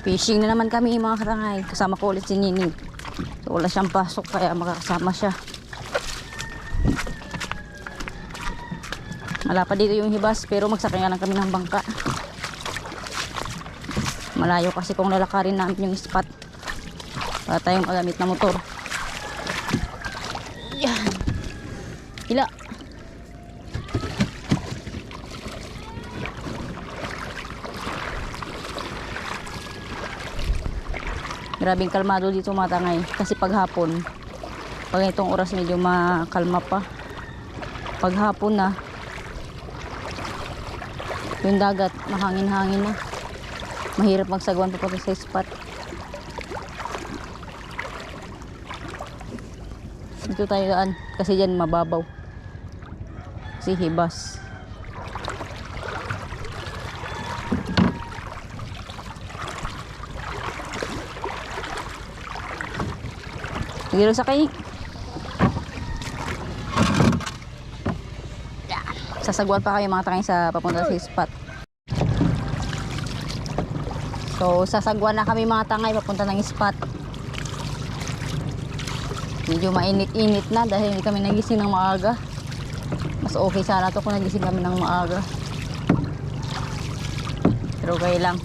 Fishing na naman kami mga katangay. Kasama ko ulit si Nining. So, wala siyang pasok kaya makakasama siya. Malapad dito yung hibas pero magsakay nga lang kami ng bangka. Malayo kasi kung lalakarin namin yung spot para tayong magamit na motor. Yan. Hila. Grabing kalmado dito mga tangay. Kasi paghapon, pag itong oras medyo makalma pa. Paghapon na, yung dagat, mahangin-hangin na. Mahirap magsagwan pa sa spot. Dito tayo daan. Kasi dyan mababaw. Kasi hibas. Giro sa kay. Sasagwan pa kayo mga tangay sa papunta sa spot. So sasagwan na kami mga tangay papunta ng spot. Medyo mainit-init na dahil hindi kami nagising ng maaga. Mas okay sana to kung nagising kami ng maaga. Pero okay lang.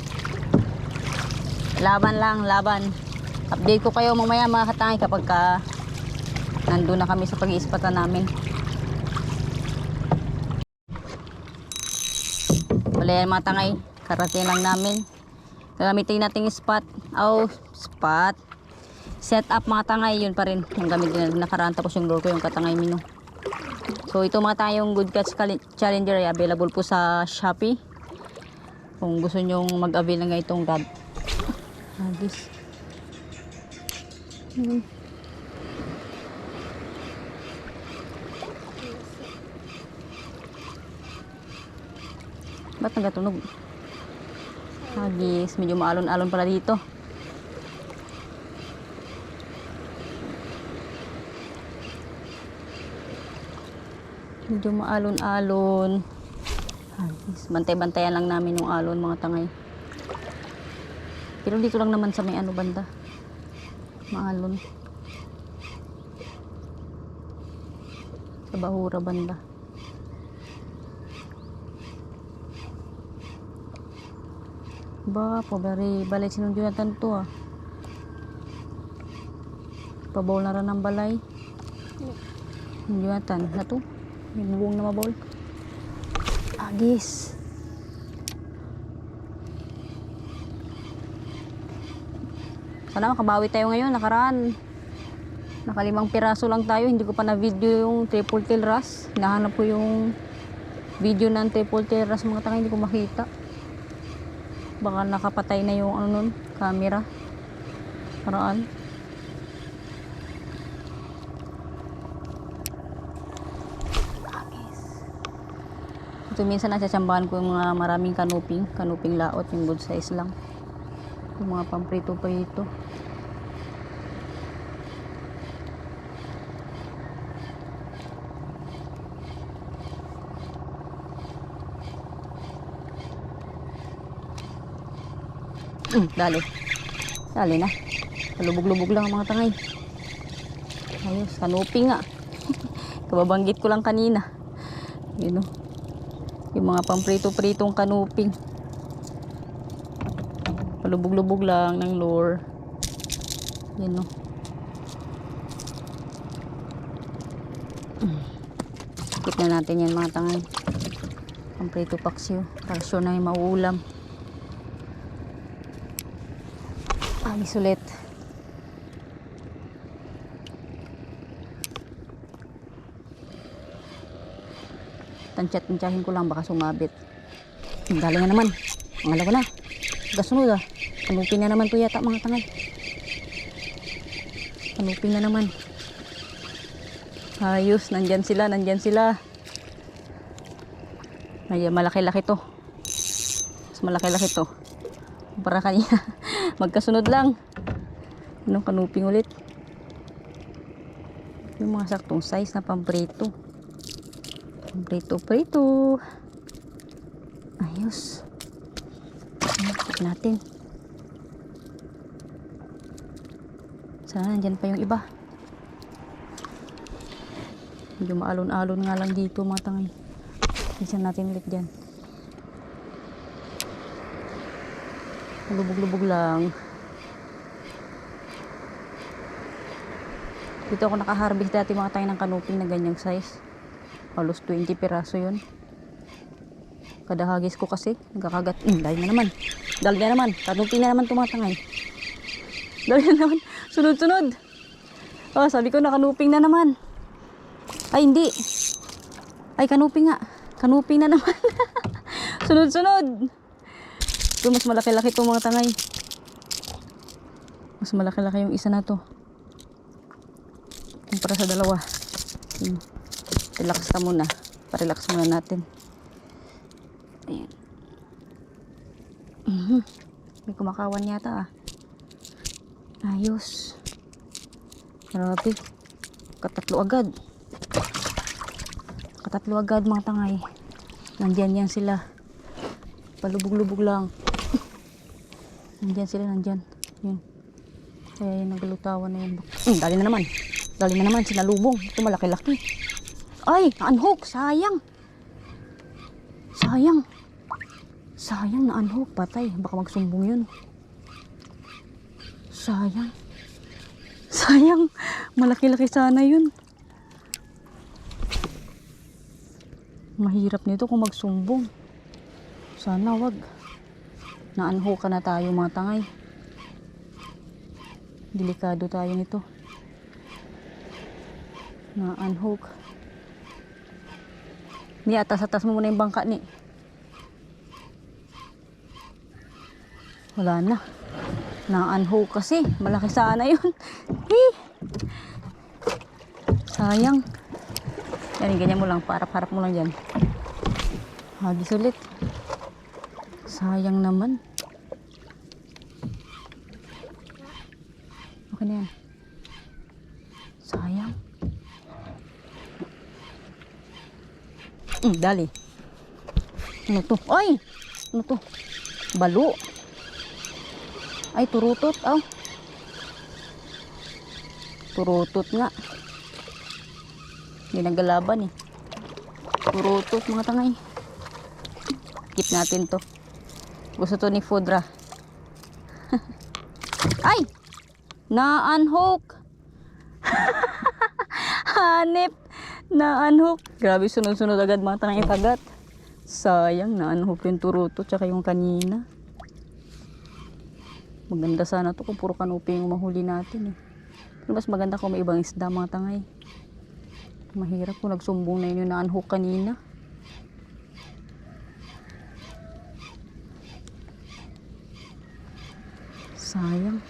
Laban lang, laban. Update ko kayo mamaya mga katangay kapag nandun na kami sa pag-iispatan namin. Wala yan mga tangay. Karating lang namin. Gagamitin natin yung spot. Spot. Set up mga tangay. Yun pa rin. Yung gamit din na nakaraan. Tapos yung lure ko yung katangay mino. So ito mga tangay yung Good Catch Challenger ay available po sa Shopee. Kung gusto nyong mag-avail ng itong rod. This. Ba't nagatunog? Hagis, medyo maalon-alon pala dito. Medyo maalon-alon. Hagis, bantay-bantayan lang namin yung alon mga tangay. Pero dito lang naman sa may ano banda. Maalon. Sa Bahura banda. Ba, pabari balay sinundyunatan to ah. Pabaw na rin ng balay. Sinundyunatan. Na to. May buwong na mabawl. Agis. Sana makabawi tayo ngayon. Nakaraan. Naka5 piraso lang tayo. Hindi ko pa na video yung triple tail wrasse. Hinahanap ko yung video ng triple tail wrasse mga tangay. Hindi ko makita. Baka nakapatay na yung ano nun, camera. Paraan. Ito minsan nasasyasambahan ko yung mga maraming kanuping. Kanuping laot. Yung good size lang. Yung mga pamprito-prito. Dali. Dali na. Kalubog-lubog lang ang mga tangay. Ayos, kanuping nga. Kababanggit ko lang kanina. Yun o. Yung mga pamprito-pritong kanuping. Palubog-lubog lang ng lure. Yan o. Skip na natin yan mga tangay. Pamprito paksiw. Para sure na yung mauulam. Agis ulit. Tansyahin ko lang baka sumabit. Galing na naman. Ang ko na. Gasunod ah. Kanupin na naman to yata mga tangay. Kanupin na naman. Ayos. Nandyan sila. Nandyan sila. Ay, malaki-laki to. Mas malaki-laki to. Para kanina. Magkasunod lang. Anong kanuping ulit? Yung mga saktong size na pamprito. Pamprito-prito. Ayos. Tignan natin. Sana nandyan pa yung iba. Medyo maalon-alon nga lang dito mga tangay. Isa natin ulit dyan. Lubog-lubog lang. Dito ako nakaharvest dati mga tangay ng kanuping na ganyang size. Halos 20 piraso yun. Kada hagis ko kasi nagkakagat. Dali na naman. Dali na naman. Kanuping na naman tumatangay. Dali na naman. Sunod-sunod. Oh, sabi ko na kanuping na naman. Ay, hindi. Ay, kanuping nga. Kanuping na naman. Sunod-sunod. Ito, mas malaki-laki itong mga tangay. Mas malaki-laki yung isa na to. Kumpara sa dalawa. Relax ka muna. Pa-relax muna natin. Ayan. May kumakawan yata ah. Ayos. Grabe. Katatlo agad. Katatlo agad mga tangay. Nandyan yan sila. Palubog-lubog lang. Nandyan sila, nandyan. Yun. Kaya yung naglutawan na yun. Dali na naman. Dali na naman. Sinalubong. Ito malaki-laki. Ay! Na-unhook. Sayang. Sayang. Sayang na-unhook. Patay. Baka magsumbong yun. Sayang. Sayang. Malaki-laki sana yun. Mahirap nito kung magsumbong. Sana wag. Na-unhook ka na tayo mga tangay. Delikado tayo nito. Na-unhook. Ni atas-atas mo muna yung bangka ni. Wala na. Na-unhook kasi. Malaki sana yun. Sayang. Yan, ganyan mo lang. Parap-harap mo lang dyan. Hagis ulit. Sayang naman. Okay na yan. Sayang. Dali. Ano to? Ay! Ano to? Balo. Ay, turutot. Oh. Turutot nga. Hindi naggalaban eh. Turutot mga tangay. Keep natin to. Gusto to ni Fudra. Ay! Na-unhook. Hanip. Na-unhook. Grabe, sunod-sunod agad mga tangay kagat. Sayang, na-unhook yung turutot tsaka yung kanina. Maganda sana to kung puro kanuping yung mahuli natin eh. Pero mas maganda kung may ibang isda mga tangay. Mahirap kung nagsumbong na yun yung na-unhook kanina. Sayang.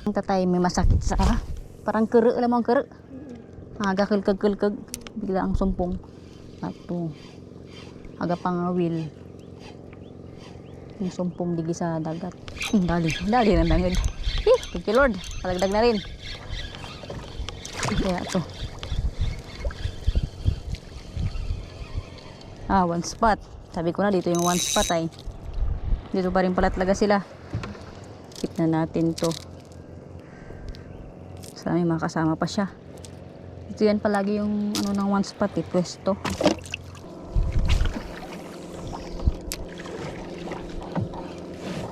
Ang tatay may masakit sa parang kere lamang kere. Aga kilkag bigla ang sumpong. Ato. Aga pangawil. Yung sumpong digi sa dagat. Dali na dangid. Thank you Lord. Palagdag na rin. Kaya ito. One spot. Sabi ko na dito yung one spot ay. Dito pa rin pala talaga sila. Keep na natin to. Sana may makasama pa siya. Ito yan palagi yung ano ng one spot eh. Pwesto.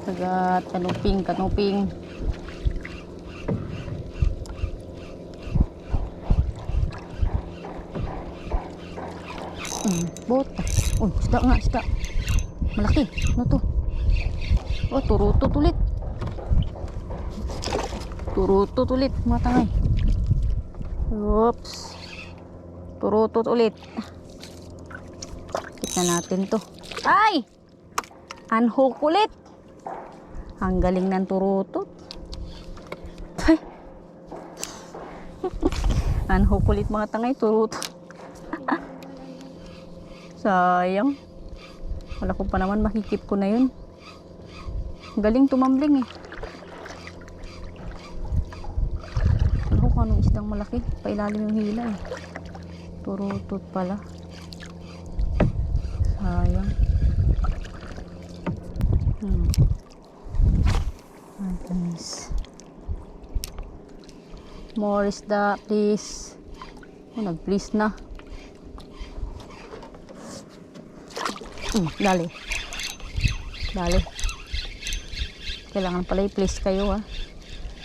Kagat. Kanuping. Bota. Oh, isda. Malaki. Ano to? Oh, turutot ulit. Turutot ulit, mga tangay. Oops. Turutot ulit. Kita natin to. Ay! Unhook ulit. Ang galing ng turutot. Unhook ulit, mga tangay. Turutot. Sayang. Wala ko pa naman makikip ko na yun. Galing tumambling eh. Ano kung anong isdang malaki? Pailalim yung hila eh. Turutot pala. Sayang. Guys. More isda, please. Oh, nag-please na. Dali. Dali. Kailangan pala i-please kayo, ha.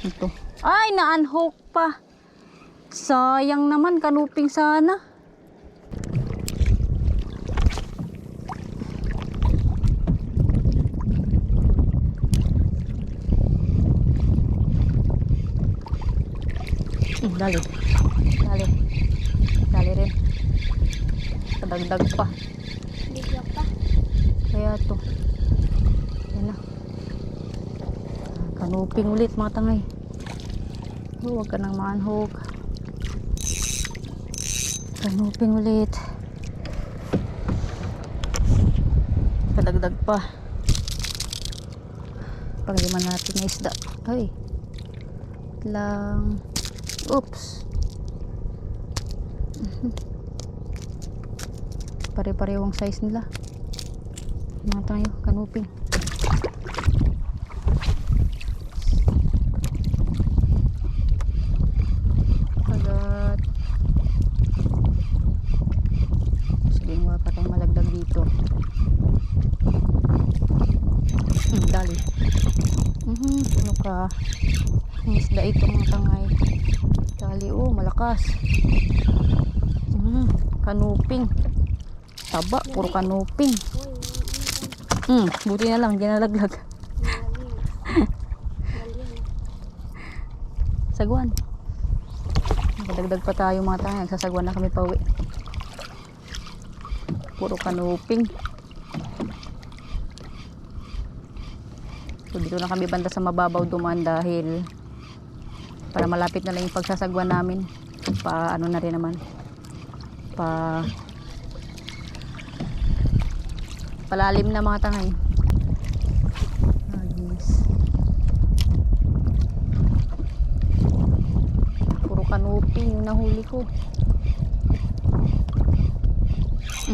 Ito. Ay, na-unhook pa. Sayang naman, kanuping sana. Dali. Dali. Dali rin. Kadagdag pa. Bigyan pa. Kaya to. Yan na. Kanuping ulit mga tangay. Oh, huwag ka nang manhog. Kanuping ulit. Kadagdag pa. Pagliman natin na isda. Ay. Lang. Oops. Pare-parehong size nila. Mga tayo, kanuping. Agad. Sige, wala pa tayong malagdag dito. Dali. Ano ka? Ang isda ito mga tangay. Dali, oh, malakas. Kanuping. Taba, puro kanuping. Buti na lang, ginalaglag. Sagwan. Nakadagdag pa tayo mga tangay. Nagsasagwan na kami pauwi. Puro kanuping. So dito na kami banda sa mababaw dumaan dahil para malapit na lang yung pagsasagwan namin. Ano na rin naman. Palalim na mga tangay. Yes. Puro kanuping yung nahuli ko.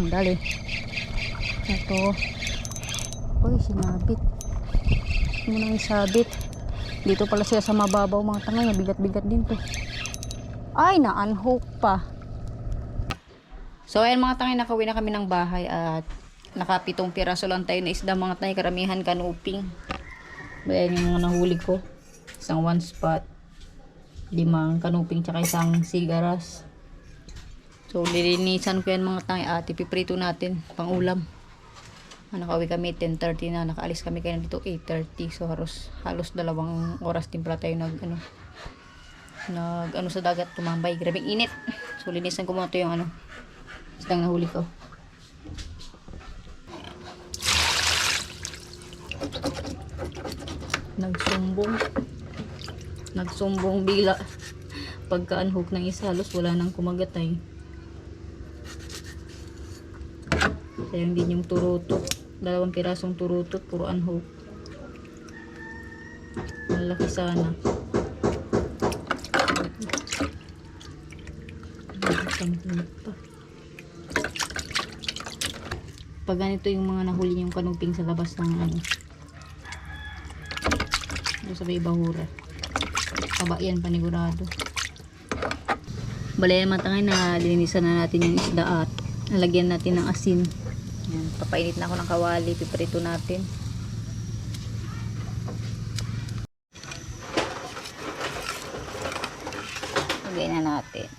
Dali. Ito. Uy, sinabit. Muna isabit. Dito pala siya sa mababaw mga tangay. Bigat-bigat din to. Ay, na-unhook pa. So ayan mga tangay, nakauwi na kami ng bahay at nakapitong piraso lang tayo na isda mga tangay. Karamihan kanuping. Ayan yung mga nahuli ko. Isang 1 spot. 5 kanuping tsaka isang sigaras. So lilinisan ko yan mga tangay at ipiprito natin pang ulam. Nakauwi kami 10:30 na, nakaalis kami kayo dito 8:30. So halos 2 oras din pala tayo nag sa dagat tumambay. Grabing init. So linisan ko muna ito yung isdang nahuli ko. Nagsumbong bila. Pagka-unhook ng isa, halos wala nang kumagatay. Sayang din yung turutot. 2 pirasong turutot, puro unhook. Malaki sana. Pag ganito yung mga nahuli yung kanuping sa labas ng doon sa may bahura. Taba yan panigurado. Balay naman tangay na linisan na natin yung isda at nalagyan natin ng asin. Yan, papainit na ako ng kawali, piprito natin. Lagay na natin.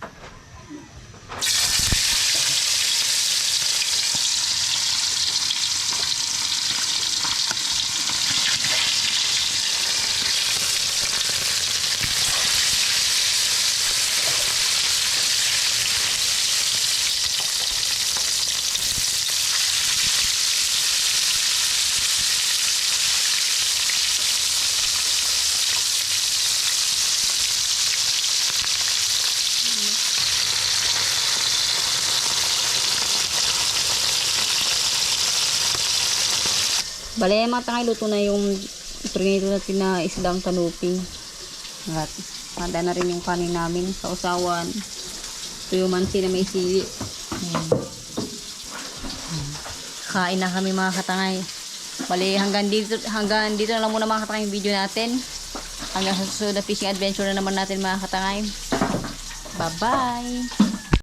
Bale, mga tangay, luto na yung prinito natin na isdang kanuping. At handa na rin yung kanin namin sa usawan. Ito yung mansi na may sili. Kain na kami mga katangay. Bale, hanggang dito na lang muna mga katangay yung video natin. Hanggang sa susunod na fishing adventure na naman natin mga katangay. Bye-bye!